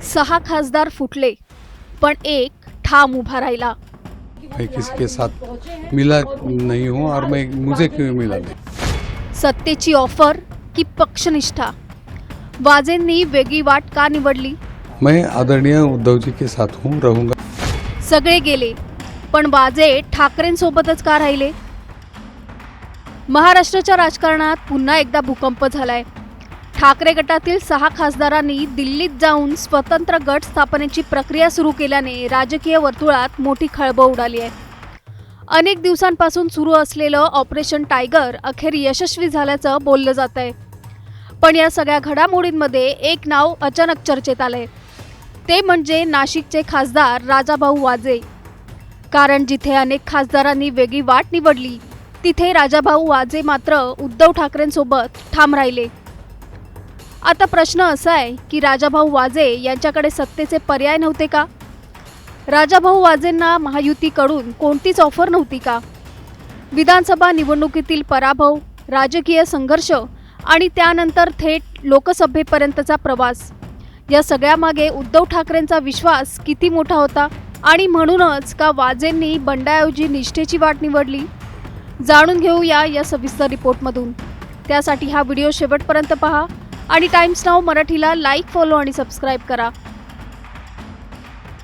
6 खासदार फुटले, पण एक ठाम उभा राहिला। मैं किसी के साथ मिला नहीं हूँ और मैं मुझे क्यों मिला नहीं। सत्तेची ऑफर की पक्षनिष्ठा, वाजेंनी वेगळी वाट का निवडली? मैं आदरणीय उद्धव जी के साथ हूँ, रहूँगा। सगळे गेले, पण वाजे ठाकरेंसोबतच का राहिले? महाराष्ट्राच्या राजकारणात पुन्हा एकदा भूकंप झालाय। ठाकरे गटातील 6 खासदारांनी दिल्लीत जाऊन स्वतंत्र गट स्थापनेची प्रक्रिया सुरू केल्याने राजकीय वर्तुळात मोठी खळबळ उडाली आहे। अनेक दिवसांपासून सुरू असलेलं ऑपरेशन टायगर अखेर यशस्वी झाल्याचं बोललं जात आहे। पण या सगळ्या घडामोडींमध्ये एक नाव अचानक चर्चेत आलंय, ते म्हणजे नाशिकचे खासदार राजाभाऊ वाजे। कारण जिथे अनेक खासदारांनी वेगळी वाट निवडली, तिथे राजाभाऊ वाजे मात्र उद्धव ठाकरेंसोबत ठाम राहिले। आता प्रश्न असा आहे की राजाभाऊ वाजे यांच्याकडे सत्तेचे पर्याय नव्हते का? राजाभाऊ वाजेंना महायुतीकडून कोणतीच ऑफर नव्हती का? विधानसभा निवडणुकीतील पराभव, राजकीय संघर्ष आणि त्यानंतर थेट लोकसभेपर्यंतचा प्रवास, या सगळ्यामागे उद्धव ठाकरेंचा विश्वास किती मोठा होता? आणि म्हणूनच का वाजेंनी बंडाऐवजी निष्ठेची वाट निवडली? जाणून घेऊया या सविस्तर रिपोर्टमधून। त्यासाठी हा व्हिडिओ शेवटपर्यंत पहा आणि टाइम्स नाऊ मराठीला लाईक, फॉलो आणि सबस्क्राईब करा।